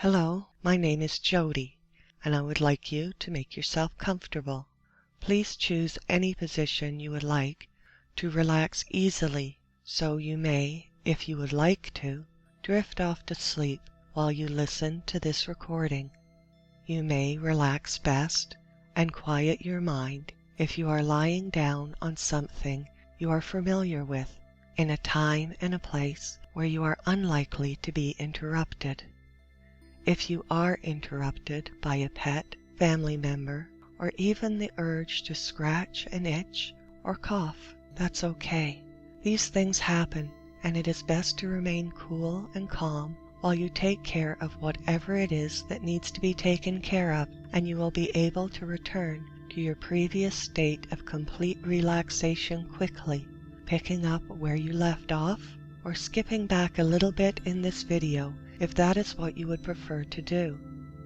Hello, my name is Jody, and I would like you to make yourself comfortable. Please choose any position you would like to relax easily, so you may, if you would like to, drift off to sleep while you listen to this recording. You may relax best and quiet your mind if you are lying down on something you are familiar with, in a time and a place where you are unlikely to be interrupted. If you are interrupted by a pet, family member, or even the urge to scratch and itch or cough, that's okay. These things happen, and it is best to remain cool and calm while you take care of whatever it is that needs to be taken care of, and you will be able to return to your previous state of complete relaxation quickly, picking up where you left off or skipping back a little bit in this video if that is what you would prefer to do.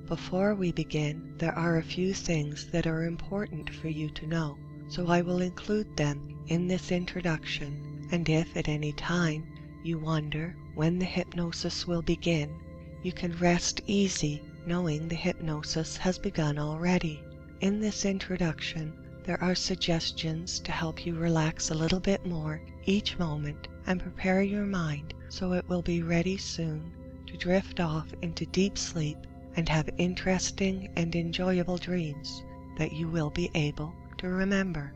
Before we begin, there are a few things that are important for you to know, so I will include them in this introduction, and if at any time you wonder when the hypnosis will begin, you can rest easy knowing the hypnosis has begun already. In this introduction, there are suggestions to help you relax a little bit more each moment and prepare your mind so it will be ready soon to drift off into deep sleep and have interesting and enjoyable dreams that you will be able to remember.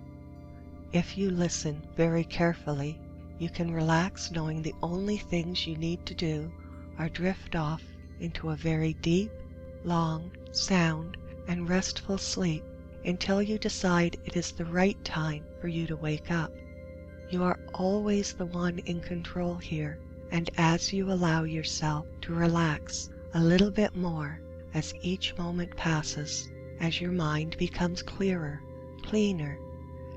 If you listen very carefully, you can relax knowing the only things you need to do are drift off into a very deep, long, sound, and restful sleep until you decide it is the right time for you to wake up. You are always the one in control here, and as you allow yourself to relax a little bit more as each moment passes, as your mind becomes clearer, cleaner,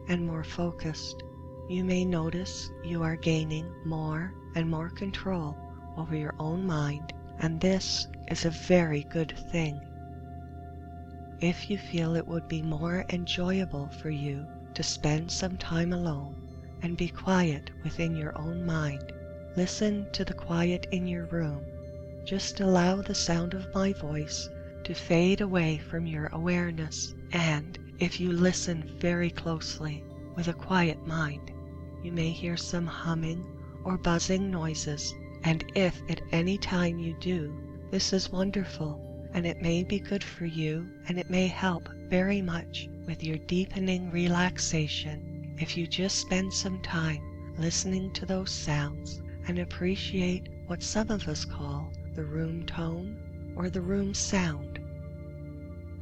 and more focused, you may notice you are gaining more and more control over your own mind, and this is a very good thing. If you feel it would be more enjoyable for you to spend some time alone and be quiet within your own mind, listen to the quiet in your room. Just allow the sound of my voice to fade away from your awareness, and if you listen very closely with a quiet mind, you may hear some humming or buzzing noises, and if at any time you do, this is wonderful, and it may be good for you, and it may help very much with your deepening relaxation if you just spend some time listening to those sounds and appreciate what some of us call the room tone or the room sound.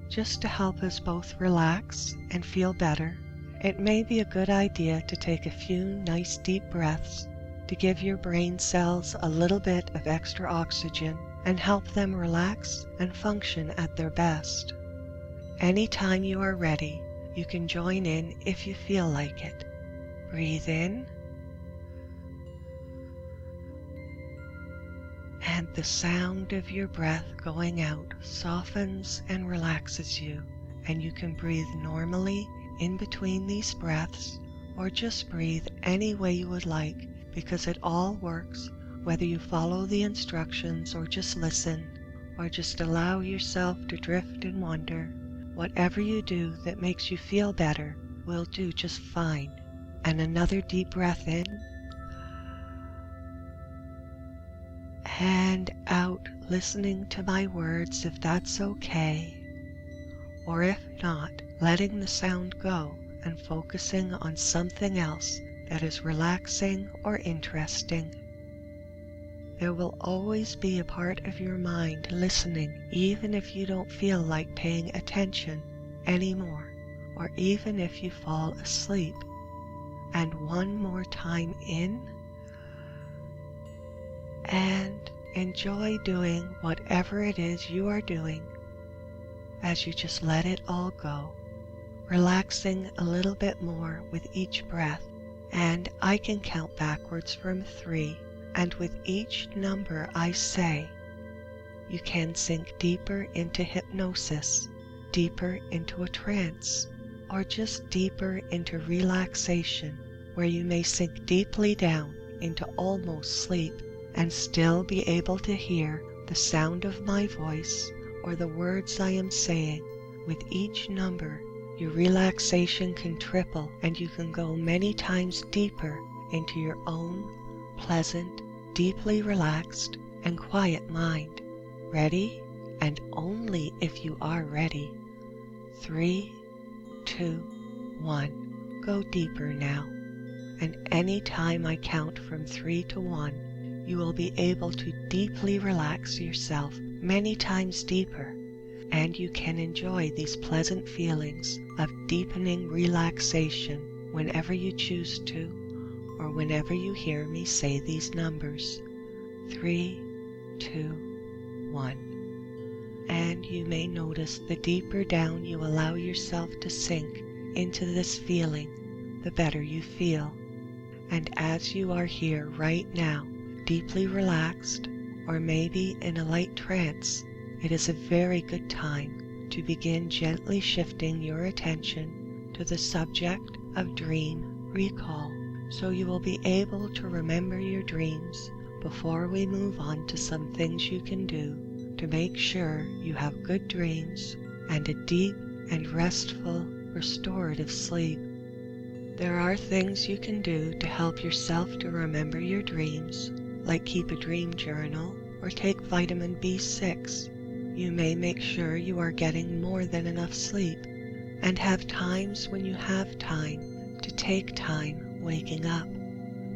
Just to help us both relax and feel better, it may be a good idea to take a few nice deep breaths to give your brain cells a little bit of extra oxygen and help them relax and function at their best. Anytime you are ready, you can join in if you feel like it. Breathe in, and the sound of your breath going out softens and relaxes you, and you can breathe normally in between these breaths, or just breathe any way you would like, because it all works whether you follow the instructions or just listen, or just allow yourself to drift and wander. Whatever you do that makes you feel better will do just fine. And another deep breath in and out, listening to my words if that's okay, or if not, letting the sound go and focusing on something else that is relaxing or interesting. There will always be a part of your mind listening, even if you don't feel like paying attention anymore, or even if you fall asleep. And one more time in, and enjoy doing whatever it is you are doing as you just let it all go, relaxing a little bit more with each breath. And I can count backwards from 3, and with each number I say, you can sink deeper into hypnosis, deeper into a trance, or just deeper into relaxation, where you may sink deeply down into almost sleep and still be able to hear the sound of my voice, or the words I am saying. With each number, your relaxation can triple and you can go many times deeper into your own pleasant, deeply relaxed, and quiet mind. Ready? And only if you are ready. 3, 2, 1. Go deeper now. And any time I count from 3 to 1, you will be able to deeply relax yourself many times deeper, and you can enjoy these pleasant feelings of deepening relaxation whenever you choose to, or whenever you hear me say these numbers. 3, 2, 1. And you may notice the deeper down you allow yourself to sink into this feeling, the better you feel. And as you are here right now, deeply relaxed, or maybe in a light trance, it is a very good time to begin gently shifting your attention to the subject of dream recall, so you will be able to remember your dreams before we move on to some things you can do to make sure you have good dreams and a deep and restful, restorative sleep. There are things you can do to help yourself to remember your dreams, like keep a dream journal or take vitamin B6. You may make sure you are getting more than enough sleep and have times when you have time to take time waking up.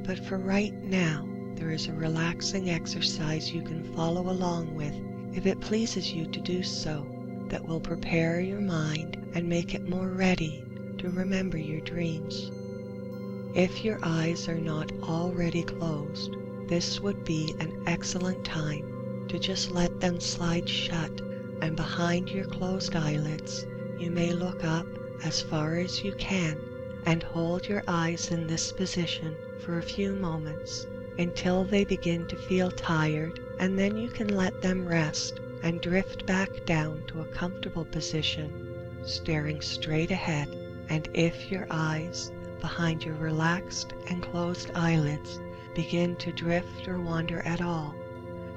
But for right now, there is a relaxing exercise you can follow along with if it pleases you to do so, that will prepare your mind and make it more ready to remember your dreams. If your eyes are not already closed, this would be an excellent time to just let them slide shut, and behind your closed eyelids you may look up as far as you can and hold your eyes in this position for a few moments until they begin to feel tired, and then you can let them rest and drift back down to a comfortable position, staring straight ahead. And if your eyes behind your relaxed and closed eyelids begin to drift or wander at all,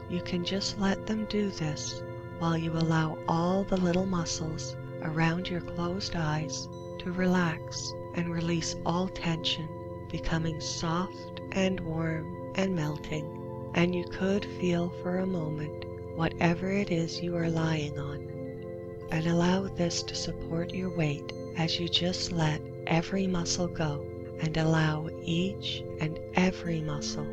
you can just let them do this while you allow all the little muscles around your closed eyes to relax and release all tension, becoming soft and warm and melting. And you could feel for a moment whatever it is you are lying on, and allow this to support your weight as you just let every muscle go and allow each and every muscle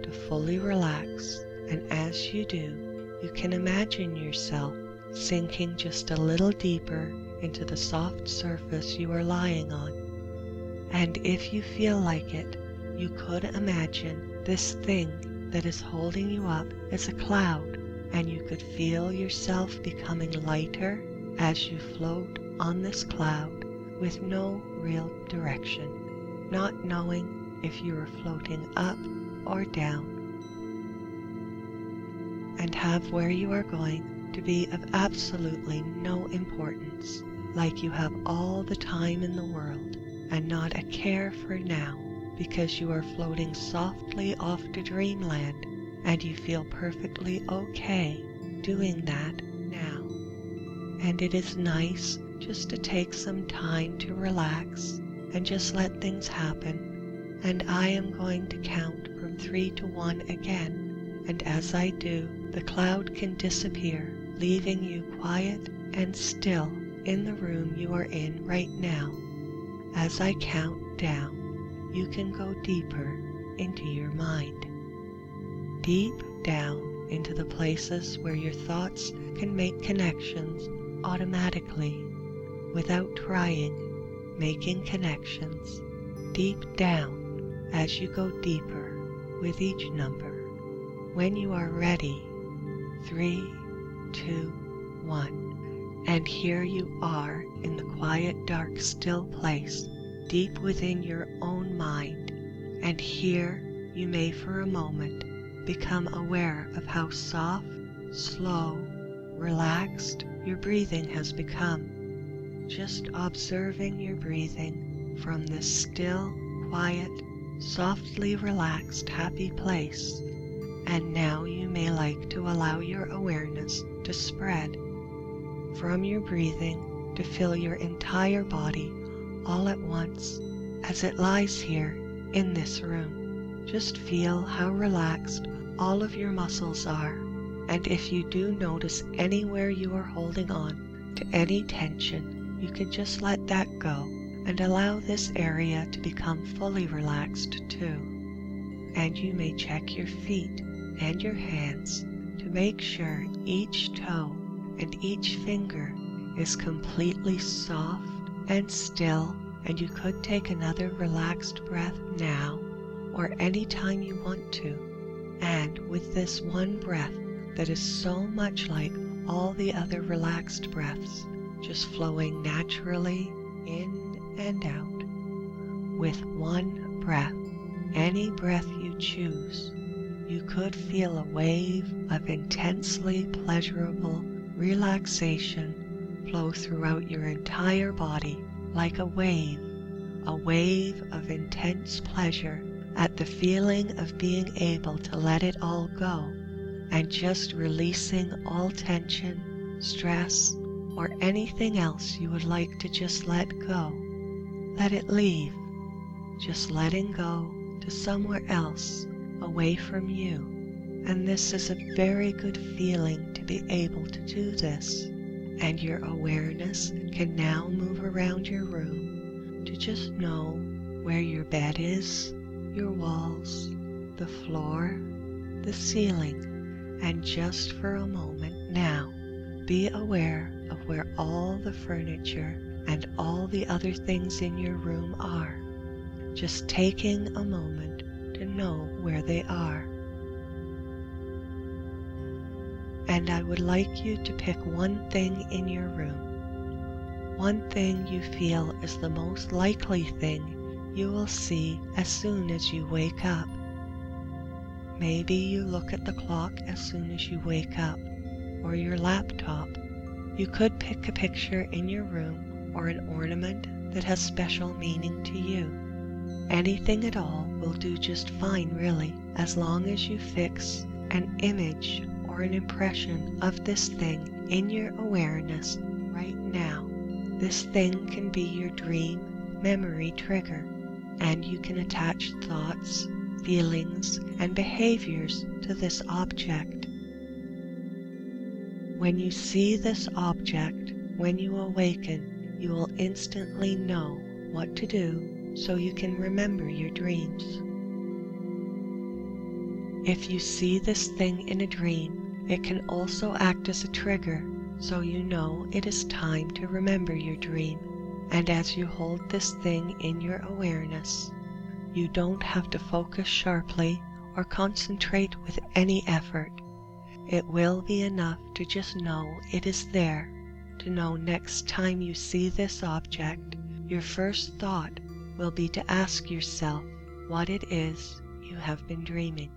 to fully relax. And as you do, you can imagine yourself sinking just a little deeper into the soft surface you are lying on. And if you feel like it, you could imagine this thing that is holding you up as a cloud, and you could feel yourself becoming lighter as you float on this cloud with no real direction, not knowing if you are floating up or down, and have where you are going to be of absolutely no importance, like you have all the time in the world and not a care for now, because you are floating softly off to dreamland and you feel perfectly okay doing that now. And it is nice just to take some time to relax and just let things happen. And I am going to count from 3 to 1 again, and as I do, the cloud can disappear, leaving you quiet and still in the room you are in right now. As I count down, you can go deeper into your mind, deep down into the places where your thoughts can make connections automatically without trying, making connections deep down as you go deeper with each number. When you are ready, 3, 2, 1, and here you are in the quiet, dark, still place deep within your own mind, and here you may for a moment become aware of how soft, slow, relaxed your breathing has become. Just observing your breathing from this still, quiet, softly relaxed, happy place, And now you may like to allow your awareness to spread from your breathing to fill your entire body all at once as it lies here in this room. Just feel how relaxed all of your muscles are, and if you do notice anywhere you are holding on to any tension, you can just let that go and allow this area to become fully relaxed too. And you may check your feet and your hands to make sure each toe and each finger is completely soft and still, and you could take another relaxed breath now or anytime you want to. And with this one breath that is so much like all the other relaxed breaths, just flowing naturally in and out. With one breath, any breath you choose, you could feel a wave of intensely pleasurable relaxation flow throughout your entire body like a wave of intense pleasure at the feeling of being able to let it all go and just releasing all tension, stress, or anything else you would like to just let go. Let it leave, just letting go to somewhere else away from you. And this is a very good feeling to be able to do this. And your awareness can now move around your room to just know where your bed is, your walls, the floor, the ceiling, and just for a moment now, be aware of where all the furniture and all the other things in your room are. Just taking a moment to know where they are. And I would like you to pick one thing in your room, one thing you feel is the most likely thing you will see as soon as you wake up. Maybe you look at the clock as soon as you wake up, or your laptop. You could pick a picture in your room or an ornament that has special meaning to you. Anything at all will do just fine, really, as long as you fix an image or an impression of this thing in your awareness right now. This thing can be your dream memory trigger, and you can attach thoughts, feelings, and behaviors to this object. When you see this object, when you awaken, you will instantly know what to do so you can remember your dreams. If you see this thing in a dream, it can also act as a trigger so you know it is time to remember your dream. And as you hold this thing in your awareness, you don't have to focus sharply or concentrate with any effort. It will be enough to just know it is there, to know next time you see this object, your first thought will be to ask yourself what it is you have been dreaming.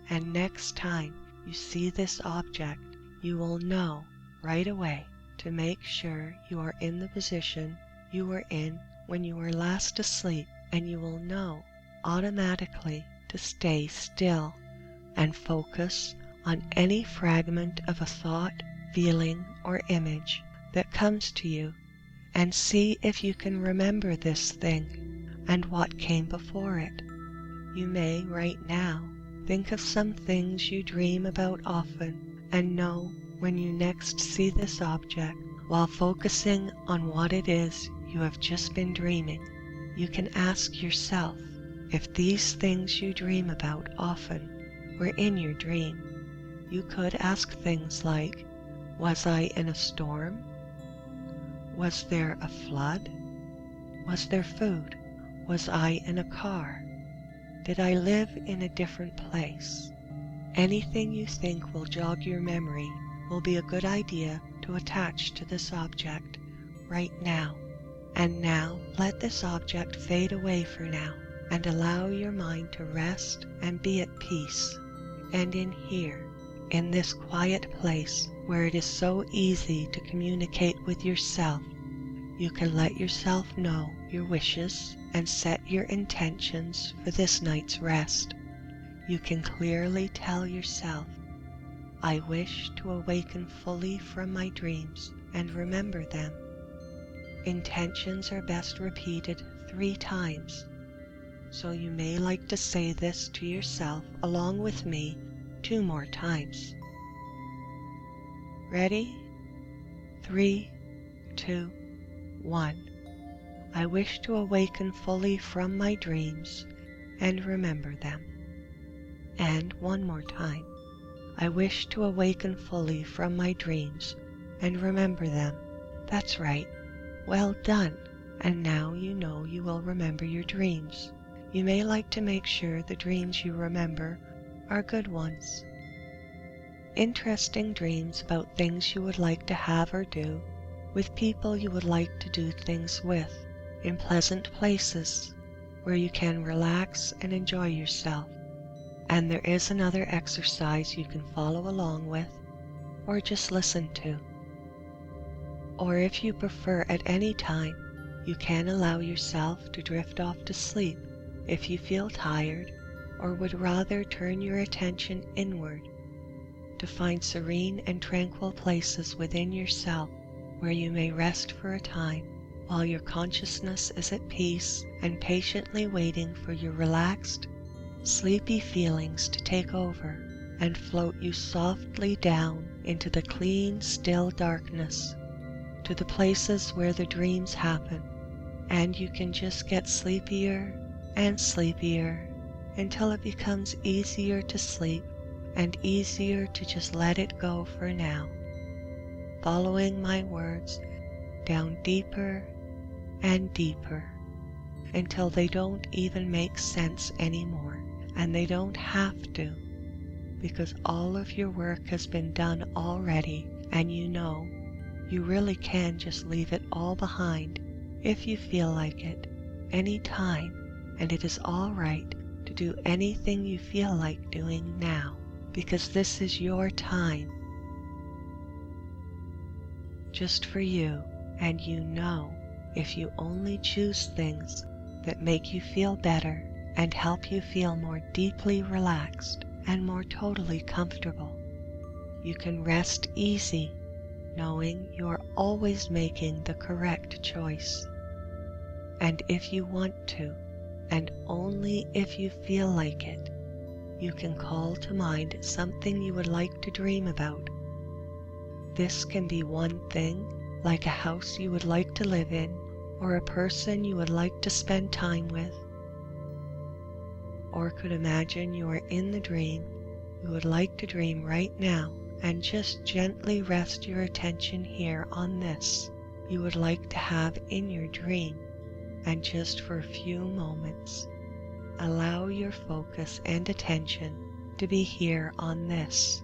And next time you see this object, you will know right away to make sure you are in the position you were in when you were last asleep, and you will know automatically to stay still and focus on any fragment of a thought, feeling, or image that comes to you, and see if you can remember this thing and what came before it. You may right now think of some things you dream about often, and know when you next see this object, while focusing on what it is you have just been dreaming, you can ask yourself if these things you dream about often were in your dream. You could ask things like, was I in a storm? Was there a flood? Was there food? Was I in a car? Did I live in a different place? Anything you think will jog your memory will be a good idea to attach to this object right now. And now let this object fade away for now, and allow your mind to rest and be at peace. And in here, in this quiet place where it is so easy to communicate with yourself, you can let yourself know your wishes and set your intentions for this night's rest. you can clearly tell yourself, I wish to awaken fully from my dreams and remember them. Intentions are best repeated 3 times, so you may like to say this to yourself along with me 2 more times. Ready? 3, 2, 1. I wish to awaken fully from my dreams and remember them. And 1 more time. I wish to awaken fully from my dreams and remember them. That's right. Well done. And now you know you will remember your dreams. You may like to make sure the dreams you remember are good ones. Interesting dreams about things you would like to have or do, with people you would like to do things with, in pleasant places where you can relax and enjoy yourself. And there is another exercise you can follow along with, or just listen to. Or if you prefer at any time, you can allow yourself to drift off to sleep if you feel tired or would rather turn your attention inward to find serene and tranquil places within yourself where you may rest for a time while your consciousness is at peace and patiently waiting for your relaxed, sleepy feelings to take over and float you softly down into the clean, still darkness, to the places where the dreams happen, and you can just get sleepier and sleepier until it becomes easier to sleep and easier to just let it go for now, following my words down deeper and deeper until they don't even make sense anymore, and they don't have to, because all of your work has been done already, and you know you really can just leave it all behind if you feel like it, any time, and it is all right to do anything you feel like doing now, because this is your time, just for you, and you know if you only choose things that make you feel better and help you feel more deeply relaxed and more totally comfortable, you can rest easy knowing you are always making the correct choice. And if you want to, and only if you feel like it, you can call to mind something you would like to dream about. This can be one thing, like a house you would like to live in, or a person you would like to spend time with, or could imagine you are in the dream you would like to dream right now, and just gently rest your attention here on this you would like to have in your dream, and just for a few moments allow your focus and attention to be here on this,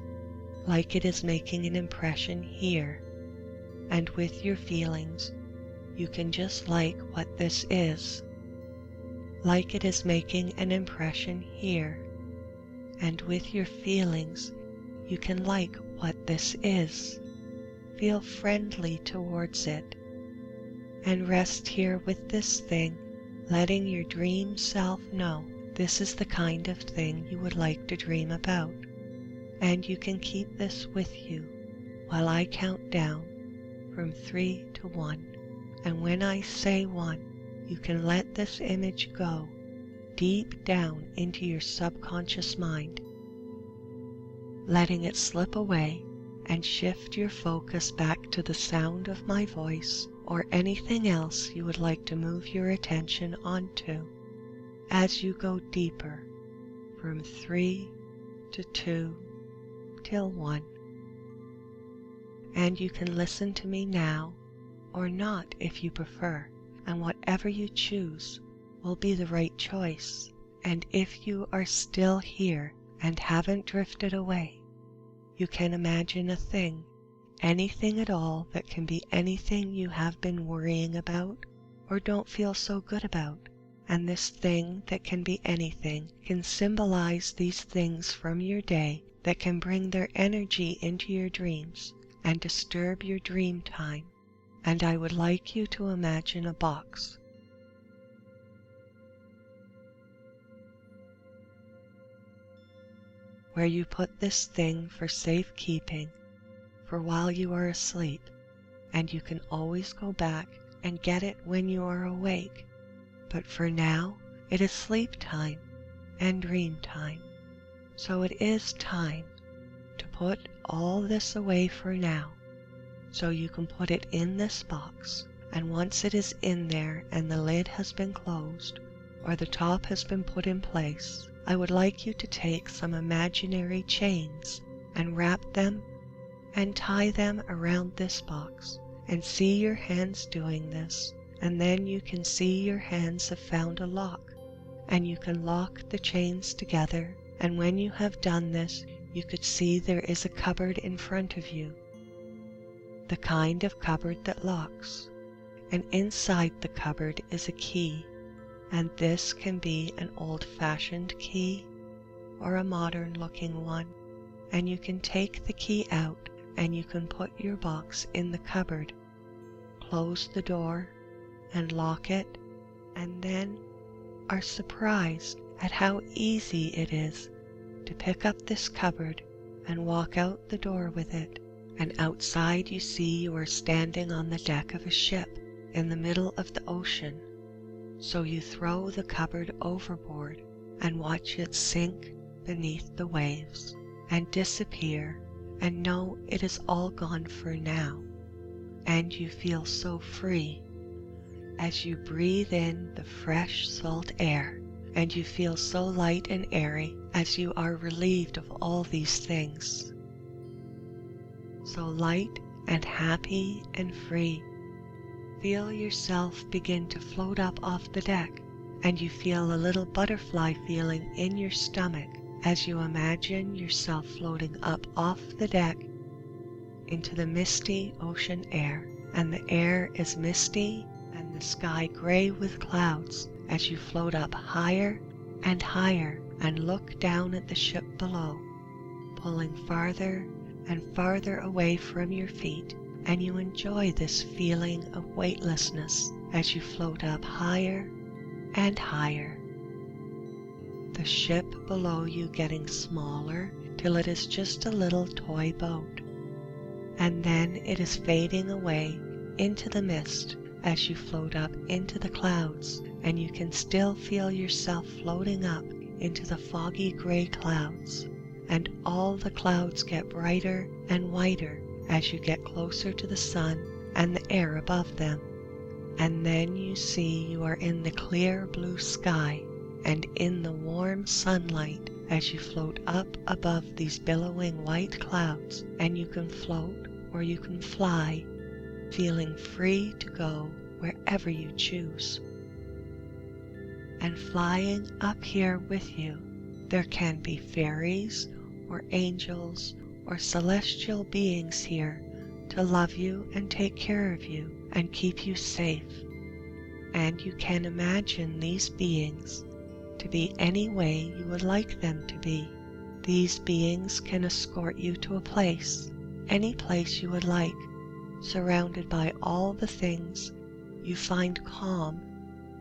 like it is making an impression here, and with your feelings you can just like what this is, like it is making an impression here, and with your feelings you can like what this is, feel friendly towards it, and rest here with this thing, letting your dream self know this is the kind of thing you would like to dream about. And you can keep this with you while I count down from 3 to 1. And when I say 1, you can let this image go deep down into your subconscious mind, letting it slip away and shift your focus back to the sound of my voice or anything else you would like to move your attention onto as you go deeper from 3 to 2 till 1. And you can listen to me now or not if you prefer, and whatever you choose will be the right choice. And if you are still here and haven't drifted away, you can imagine a thing, anything at all that can be anything you have been worrying about or don't feel so good about. And this thing that can be anything can symbolize these things from your day that can bring their energy into your dreams and disturb your dream time. And I would like you to imagine a box. where you put this thing for safekeeping for while you are asleep, and you can always go back and get it when you are awake. But for now, it is sleep time and dream time. So it is time to put all this away for now. So you can put it in this box, and once it is in there and the lid has been closed, or the top has been put in place, I would like you to take some imaginary chains and wrap them and tie them around this box, and see your hands doing this, and then you can see your hands have found a lock, and you can lock the chains together, and when you have done this, you could see there is a cupboard in front of you, the kind of cupboard that locks, and inside the cupboard is a key, and this can be an old-fashioned key or a modern-looking one, and you can take the key out and you can put your box in the cupboard, close the door and lock it, and then are surprised at how easy it is to pick up this cupboard and walk out the door with it, and outside you see you are standing on the deck of a ship in the middle of the ocean. So you throw the cupboard overboard and watch it sink beneath the waves and disappear, and know it is all gone for now, and you feel so free as you breathe in the fresh salt air, and you feel so light and airy as you are relieved of all these things. So light and happy and free. Feel yourself begin to float up off the deck, and you feel a little butterfly feeling in your stomach as you imagine yourself floating up off the deck into the misty ocean air, and the air is misty and the sky gray with clouds as you float up higher and higher and look down at the ship below, pulling farther and farther away from your feet, and you enjoy this feeling of weightlessness as you float up higher and higher. The ship below you getting smaller till it is just a little toy boat, and then it is fading away into the mist as you float up into the clouds, and you can still feel yourself floating up into the foggy gray clouds, and all the clouds get brighter and whiter as you get closer to the sun and the air above them, and then you see you are in the clear blue sky and in the warm sunlight as you float up above these billowing white clouds, and you can float or you can fly, feeling free to go wherever you choose. And flying up here with you, there can be fairies or angels or celestial beings here to love you and take care of you and keep you safe. And you can imagine these beings to be any way you would like them to be. These beings can escort you to a place, any place you would like, surrounded by all the things you find calm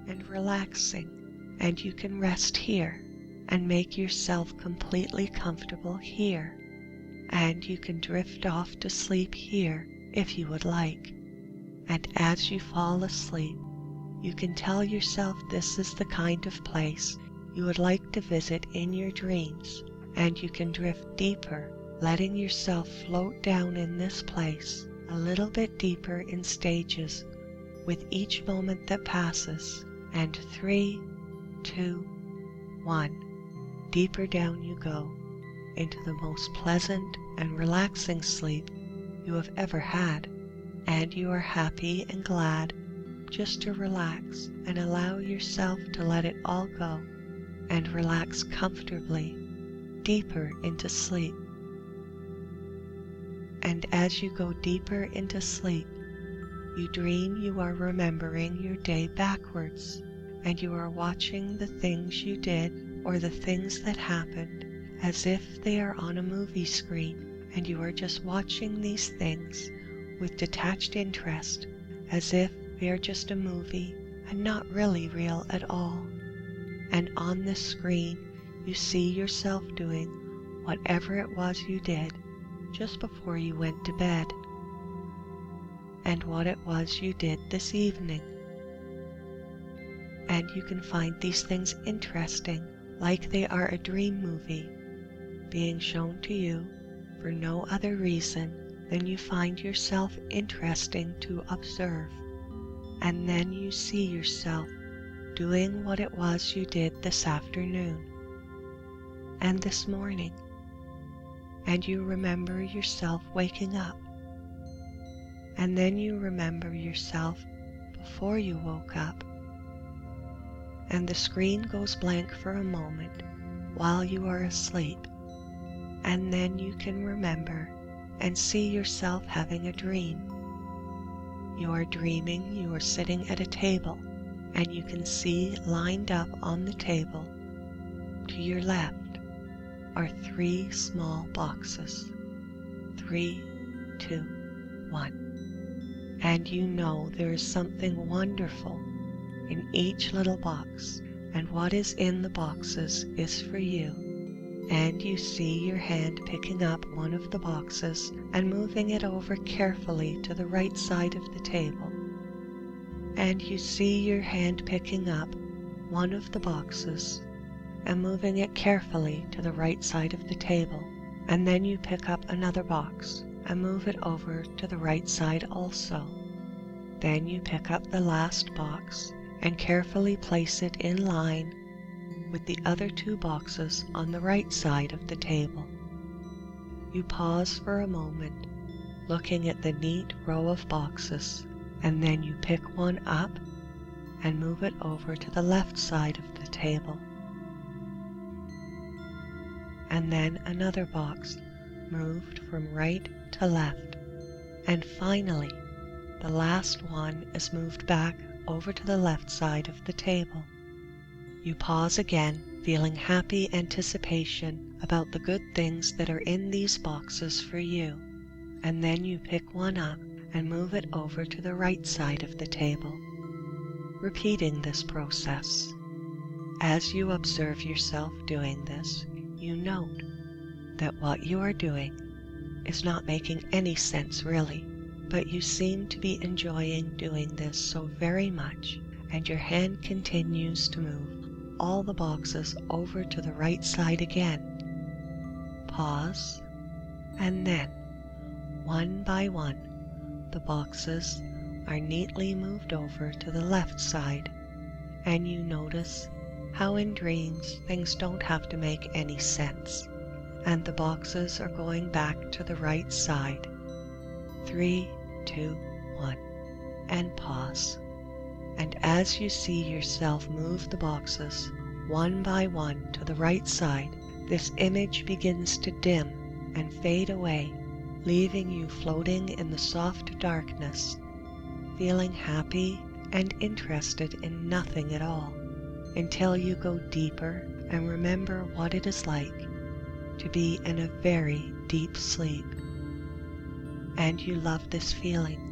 and relaxing, and you can rest here and make yourself completely comfortable here, and you can drift off to sleep here if you would like. And as you fall asleep, you can tell yourself this is the kind of place you would like to visit in your dreams, and you can drift deeper, letting yourself float down in this place a little bit deeper in stages with each moment that passes. And 3, 2, 1, deeper down you go into the most pleasant and relaxing sleep you have ever had, and you are happy and glad just to relax and allow yourself to let it all go and relax comfortably deeper into sleep. And as you go deeper into sleep, you dream you are remembering your day backwards, and you are watching the things you did or the things that happened as if they are on a movie screen, and you are just watching these things with detached interest as if they are just a movie and not really real at all. And on this screen you see yourself doing whatever it was you did just before you went to bed, and what it was you did this evening. And you can find these things interesting, like they are a dream movie being shown to you for no other reason than you find yourself interesting to observe. And then you see yourself doing what it was you did this afternoon and this morning, and you remember yourself waking up, and then you remember yourself before you woke up, and the screen goes blank for a moment while you are asleep, and then you can remember and see yourself having a dream. You are dreaming you are sitting at a table, and you can see lined up on the table to your left are 3 small boxes. 3, 2, 1. And you know there is something wonderful in each little box, and what is in the boxes is for you. And you see your hand picking up one of the boxes and moving it over carefully to the right side of the table. And you see your hand picking up one of the boxes and moving it carefully to the right side of the table. And then you pick up another box and move it over to the right side also. Then you pick up the last box and carefully place it in line with the other 2 boxes on the right side of the table. You pause for a moment, looking at the neat row of boxes, and then you pick one up and move it over to the left side of the table. And then another box moved from right to left, and finally the last one is moved back over to the left side of the table. You pause again, feeling happy anticipation about the good things that are in these boxes for you, and then you pick one up and move it over to the right side of the table, repeating this process. As you observe yourself doing this, you note that what you are doing is not making any sense really, but you seem to be enjoying doing this so very much, and your hand continues to move all the boxes over to the right side again. Pause, and then, one by one, the boxes are neatly moved over to the left side, and you notice how in dreams things don't have to make any sense, and the boxes are going back to the right side. 3, 2, 1, and pause. And as you see yourself move the boxes one by one to the right side, this image begins to dim and fade away, leaving you floating in the soft darkness, feeling happy and interested in nothing at all, until you go deeper and remember what it is like to be in a very deep sleep. And you love this feeling.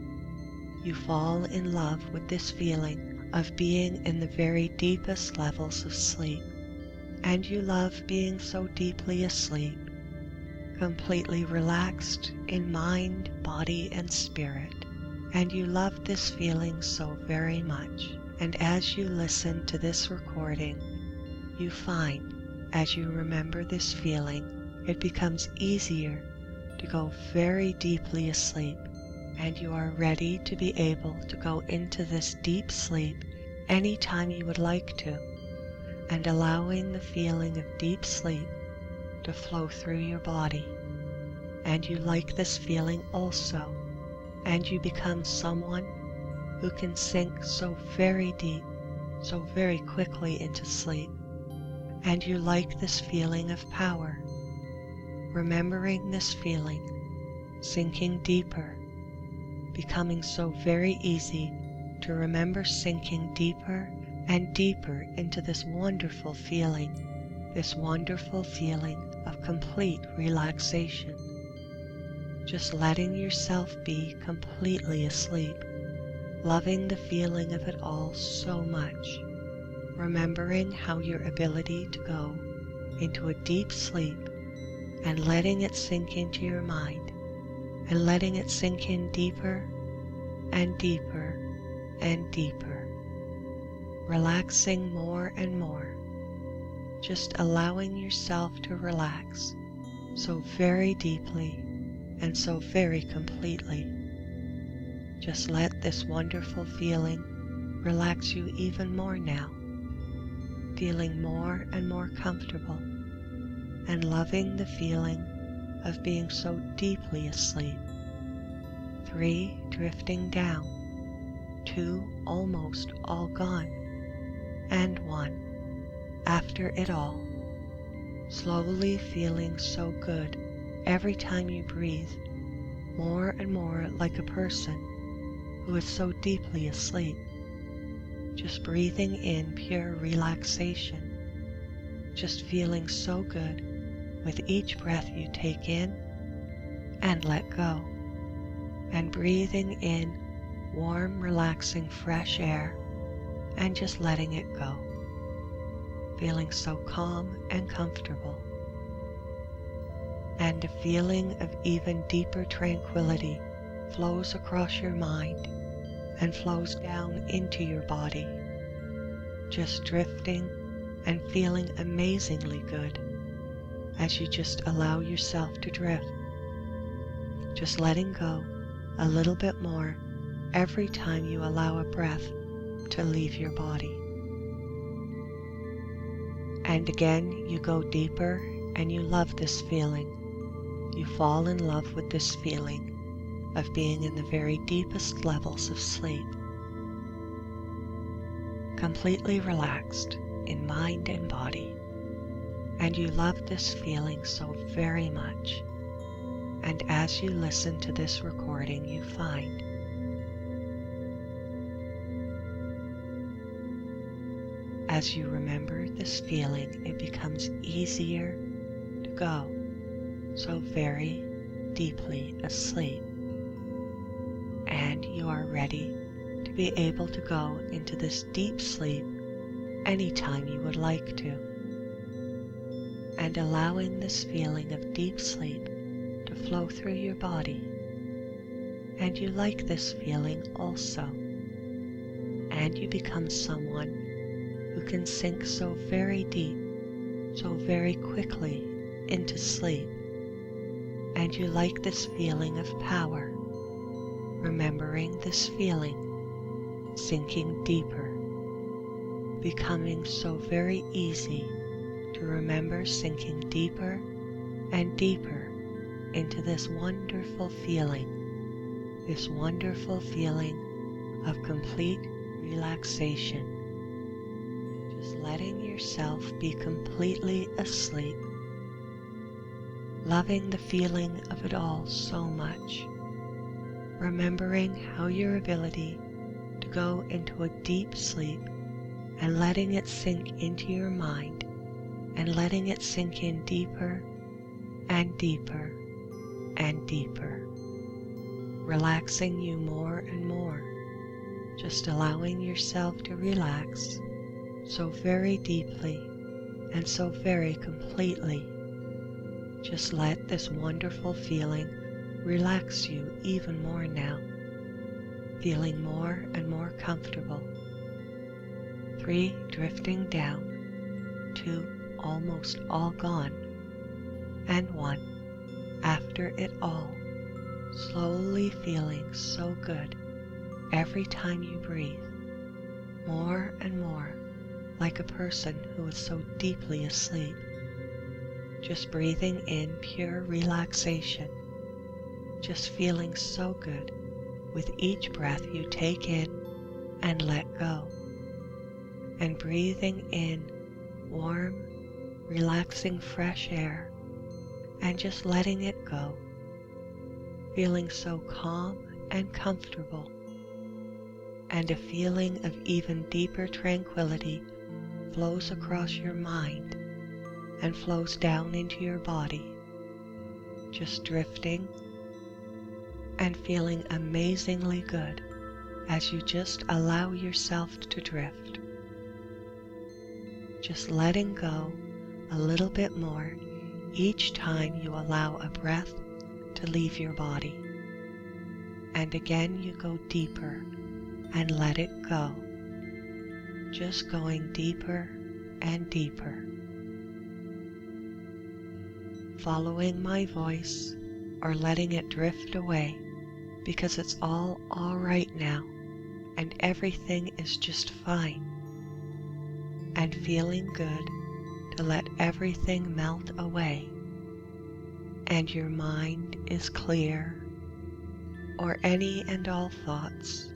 You fall in love with this feeling of being in the very deepest levels of sleep, and you love being so deeply asleep, completely relaxed in mind, body, and spirit, and you love this feeling so very much. And as you listen to this recording, you find, as you remember this feeling, it becomes easier to go very deeply asleep, and you are ready to be able to go into this deep sleep anytime you would like to, and allowing the feeling of deep sleep to flow through your body. And you like this feeling also, and you become someone who can sink so very deep, so very quickly into sleep. And you like this feeling of power, remembering this feeling, sinking deeper, becoming so very easy to remember sinking deeper and deeper into this wonderful feeling of complete relaxation. Just letting yourself be completely asleep, loving the feeling of it all so much, remembering how your ability to go into a deep sleep and letting it sink into your mind, and letting it sink in deeper and deeper and deeper, relaxing more and more, just allowing yourself to relax so very deeply and so very completely. Just let this wonderful feeling relax you even more now, feeling more and more comfortable and loving the feeling of being so deeply asleep. 3, drifting down. 2, almost all gone. And 1, after it all. Slowly feeling so good every time you breathe, more and more like a person who is so deeply asleep. Just breathing in pure relaxation, just feeling so good with each breath you take in and let go, and breathing in warm, relaxing, fresh air and just letting it go, feeling so calm and comfortable. And a feeling of even deeper tranquility flows across your mind and flows down into your body, just drifting and feeling amazingly good as you just allow yourself to drift, just letting go a little bit more every time you allow a breath to leave your body. And again you go deeper and you love this feeling. You fall in love with this feeling of being in the very deepest levels of sleep, completely relaxed in mind and body. And you love this feeling so very much. And as you listen to this recording, you find as you remember this feeling, it becomes easier to go so very deeply asleep. And you are ready to be able to go into this deep sleep anytime you would like to. And allowing this feeling of deep sleep to flow through your body. And you like this feeling also. And you become someone who can sink so very deep, so very quickly into sleep. And you like this feeling of power, remembering this feeling, sinking deeper, becoming so very easy to remember sinking deeper and deeper into this wonderful feeling of complete relaxation. Just letting yourself be completely asleep, loving the feeling of it all so much, remembering how your ability to go into a deep sleep and letting it sink into your mind and letting it sink in deeper and deeper and deeper, relaxing you more and more, just allowing yourself to relax so very deeply and so very completely. Just let this wonderful feeling relax you even more now, feeling more and more comfortable. 3, drifting down. 2, almost all gone. And 1, after it all, slowly feeling so good every time you breathe, more and more like a person who is so deeply asleep, just breathing in pure relaxation, just feeling so good with each breath you take in and let go, and breathing in warm, relaxing fresh air and just letting it go, feeling so calm and comfortable, and a feeling of even deeper tranquility flows across your mind and flows down into your body, just drifting and feeling amazingly good as you just allow yourself to drift, just letting go a little bit more each time you allow a breath to leave your body. And again you go deeper and let it go, just going deeper and deeper. Following my voice or letting it drift away, because it's all right now and everything is just fine. And feeling good to let everything melt away, and your mind is clear, or any and all thoughts.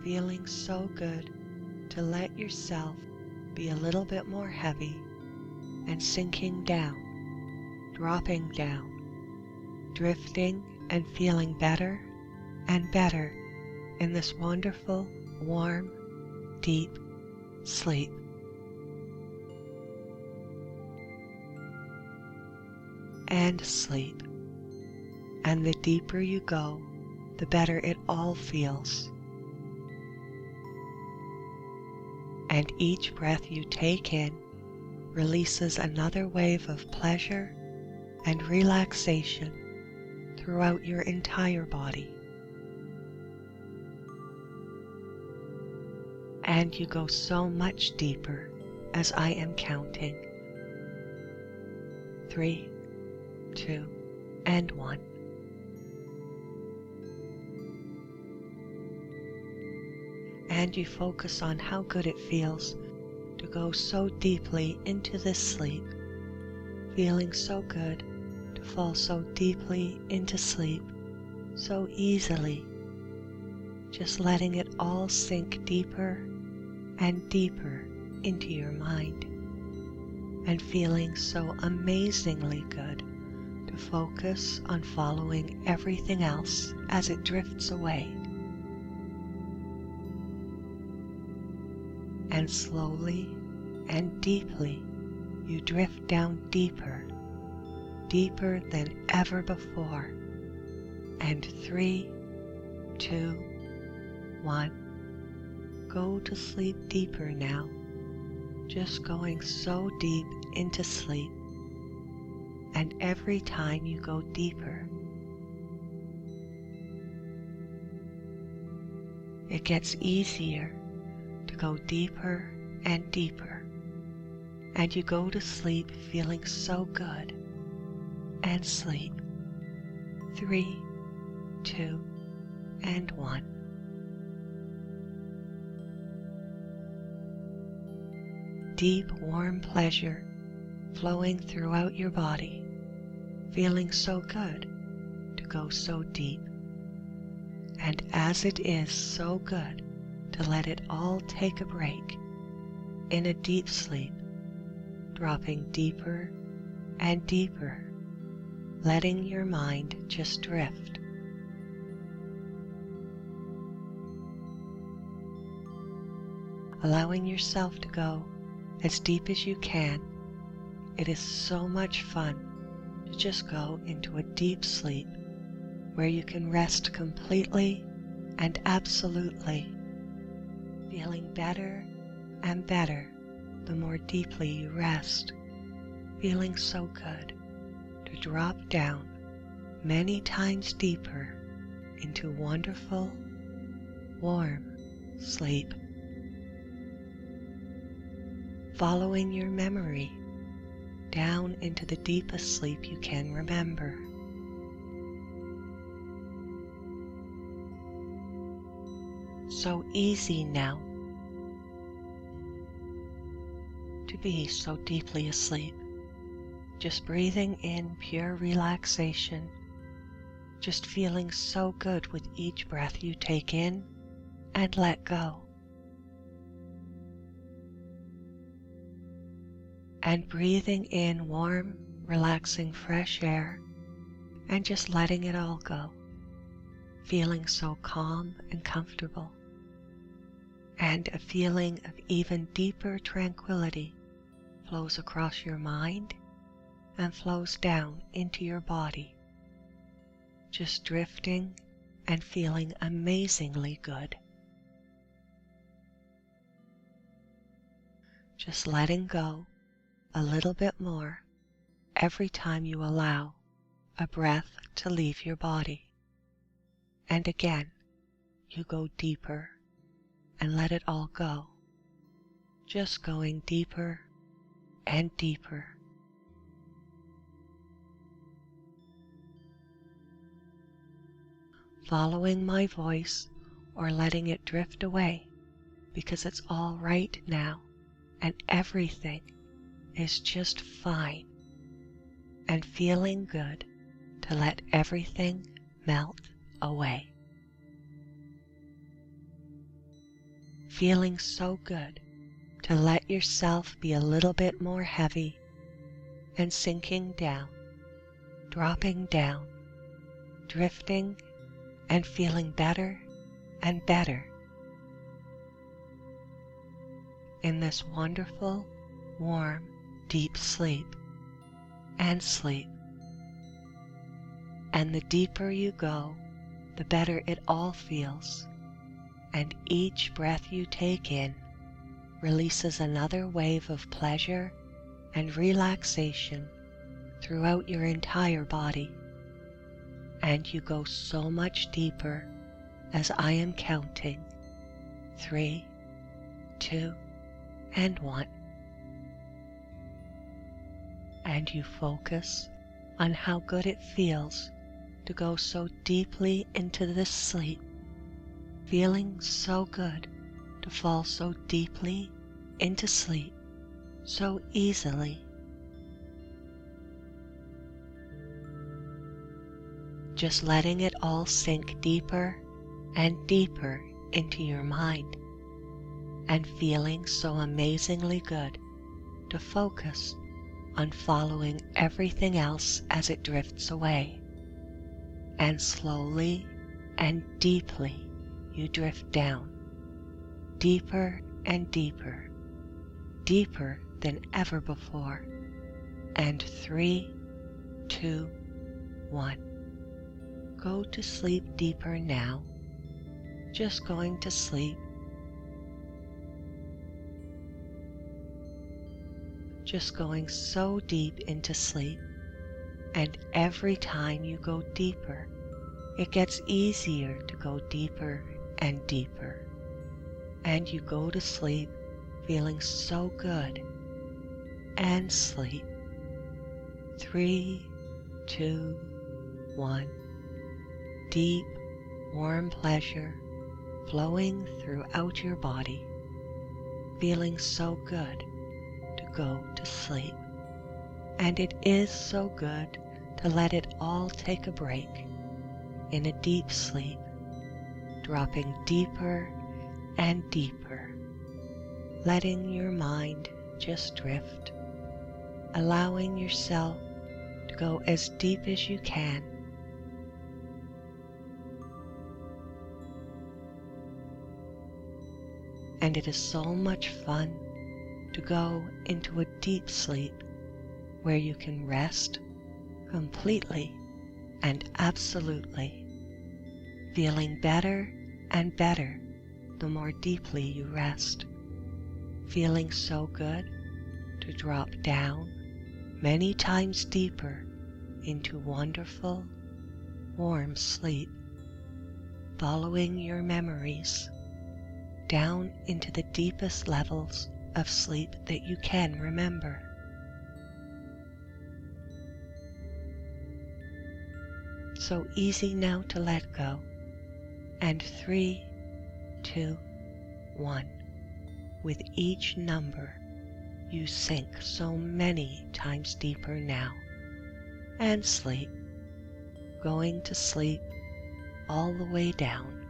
Feeling so good to let yourself be a little bit more heavy and sinking down, dropping down, drifting and feeling better and better in this wonderful, warm, deep sleep. And sleep. And the deeper you go, the better it all feels. And each breath you take in releases another wave of pleasure and relaxation throughout your entire body. And you go so much deeper as I am counting. 3, 2, and 1. And you focus on how good it feels to go so deeply into this sleep, feeling so good to fall so deeply into sleep, so easily, just letting it all sink deeper and deeper into your mind, and feeling so amazingly good to focus on following everything else as it drifts away. And slowly and deeply you drift down deeper, deeper than ever before. And 3, 2, 1. Go to sleep deeper now, just going so deep into sleep. And every time you go deeper, it gets easier to go deeper and deeper. And you go to sleep feeling so good. And sleep. 3, 2, and 1. Deep, warm pleasure flowing throughout your body, feeling so good to go so deep. And as it is so good to let it all take a break in a deep sleep, dropping deeper and deeper, letting your mind just drift. Allowing yourself to go as deep as you can. It is so much fun to just go into a deep sleep where you can rest completely and absolutely, feeling better and better the more deeply you rest, feeling so good to drop down many times deeper into wonderful, warm sleep. Following your memory down into the deepest sleep you can remember. So easy now to be so deeply asleep, just breathing in pure relaxation, just feeling so good with each breath you take in and let go. And breathing in warm, relaxing fresh air and just letting it all go, feeling so calm and comfortable. And a feeling of even deeper tranquility flows across your mind and flows down into your body, just drifting and feeling amazingly good. just letting go a little bit more every time you allow a breath to leave your body. And again, you go deeper and let it all go, just going deeper and deeper. Following my voice or letting it drift away, because it's all right now and everything is just fine, and feeling good to let everything melt away. Feeling so good to let yourself be a little bit more heavy and sinking down, dropping down, drifting and feeling better and better in this wonderful, warm, deep sleep and sleep. And the deeper you go, the better it all feels, and each breath you take in releases another wave of pleasure and relaxation throughout your entire body. And you go so much deeper as I am counting 3, 2, and 1. And you focus on how good it feels to go so deeply into this sleep, feeling so good to fall so deeply into sleep so easily. Just letting it all sink deeper and deeper into your mind, and feeling so amazingly good to focus on following everything else as it drifts away. And slowly and deeply you drift down, deeper and deeper, deeper than ever before. And 3, 2, 1. Go to sleep deeper now, just going to sleep, just going so deep into sleep. And every time you go deeper, it gets easier to go deeper and deeper. And you go to sleep feeling so good, and sleep. 3, 2, 1. Deep, warm pleasure flowing throughout your body, feeling so good to go to sleep. And it is so good to let it all take a break in a deep sleep, dropping deeper and deeper, letting your mind just drift, allowing yourself to go as deep as you can. And it is so much fun to go into a deep sleep where you can rest completely and absolutely, feeling better and better the more deeply you rest, feeling so good to drop down many times deeper into wonderful, warm sleep, following your memories down into the deepest levels of sleep that you can remember. So easy now to let go. And 3, 2, 1. With each number, you sink so many times deeper now. And sleep, going to sleep all the way down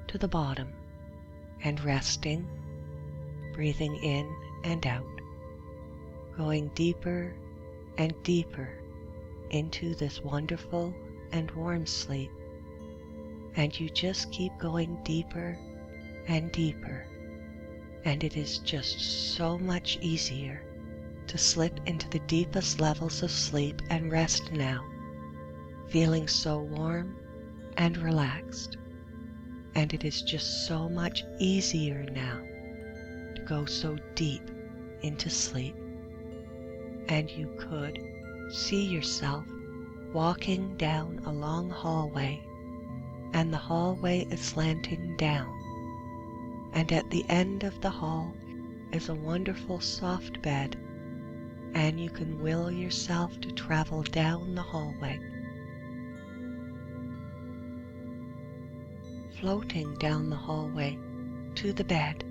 to the bottom, and resting, breathing in and out, going deeper and deeper into this wonderful and warm sleep. And you just keep going deeper and deeper, and it is just so much easier to slip into the deepest levels of sleep and rest now, feeling so warm and relaxed. And it is just so much easier now to go so deep into sleep, and you could see yourself walking down a long hallway, and the hallway is slanting down, and at the end of the hall is a wonderful soft bed, and you can will yourself to travel down the hallway, floating down the hallway to the bed,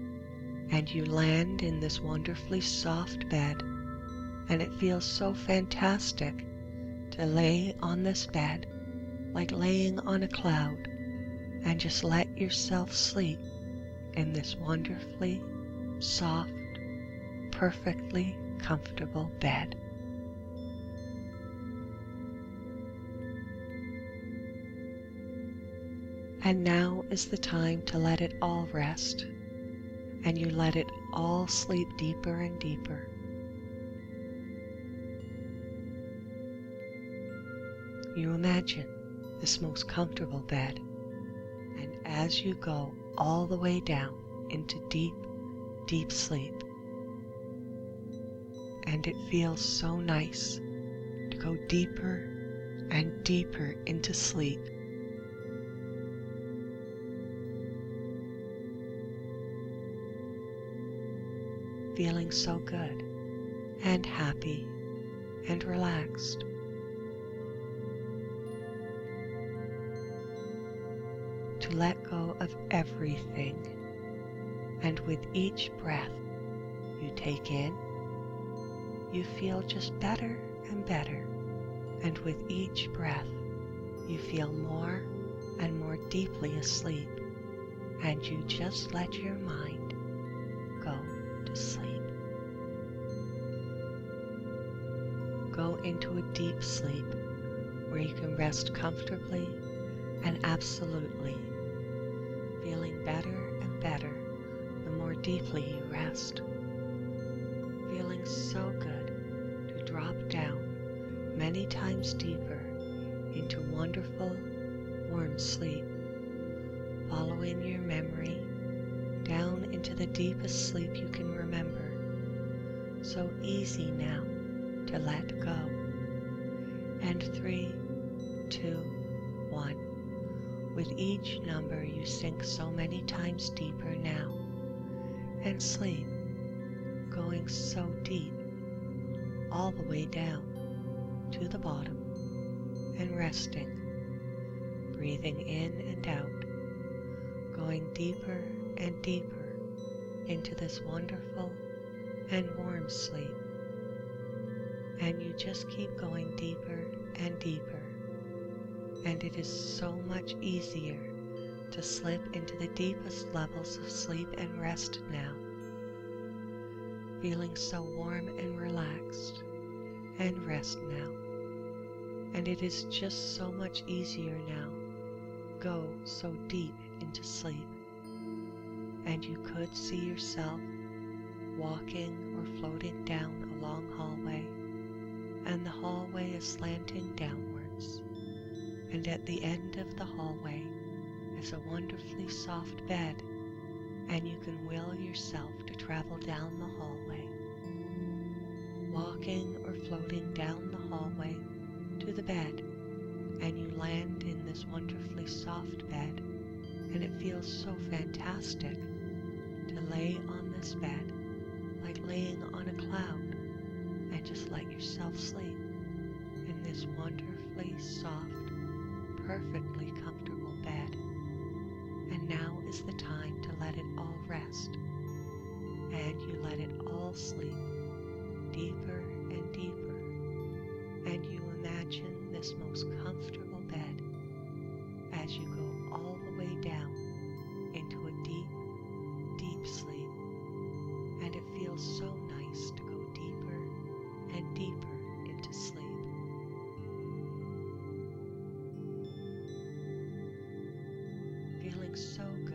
and you land in this wonderfully soft bed, and it feels so fantastic to lay on this bed like laying on a cloud and just let yourself sleep in this wonderfully soft, perfectly comfortable bed. And now is the time to let it all rest, and you let it all sleep deeper and deeper. You imagine this most comfortable bed, and as you go all the way down into deep, deep sleep, and it feels so nice to go deeper and deeper into sleep. Feeling so good and happy and relaxed. To let go of everything, and with each breath you take in, you feel just better and better, and with each breath you feel more and more deeply asleep, and you just let your mind go to sleep. Go into a deep sleep where you can rest comfortably and absolutely, feeling better and better the more deeply you rest. Feeling so good to drop down many times deeper into wonderful, warm sleep, following your memory down into the deepest sleep you can remember. So easy now to let go. And 3, 2, 1. With each number you sink so many times deeper now, and sleep, going so deep, all the way down to the bottom, and resting, breathing in and out, going deeper and deeper into this wonderful and warm sleep. And you just keep going deeper and deeper, and it is so much easier to slip into the deepest levels of sleep and rest now, feeling so warm and relaxed, and rest now. And it is just so much easier now. Go so deep into sleep, and you could see yourself walking or floating down a long hallway, and the hallway is slanting downwards, and at the end of the hallway is a wonderfully soft bed, and you can will yourself to travel down the hallway, walking or floating down the hallway to the bed, and you land in this wonderfully soft bed, and it feels so fantastic to lay on this bed like laying on a cloud, and just let yourself sleep in this wonderfully soft, perfectly comfortable bed. And now is the time to let it all rest, and you let it all sleep deeper and deeper, and you imagine this most comfortable bed as you go all the way down into a deep, deep sleep, and it feels so nice to go deeper and deeper into sleep. Feeling so good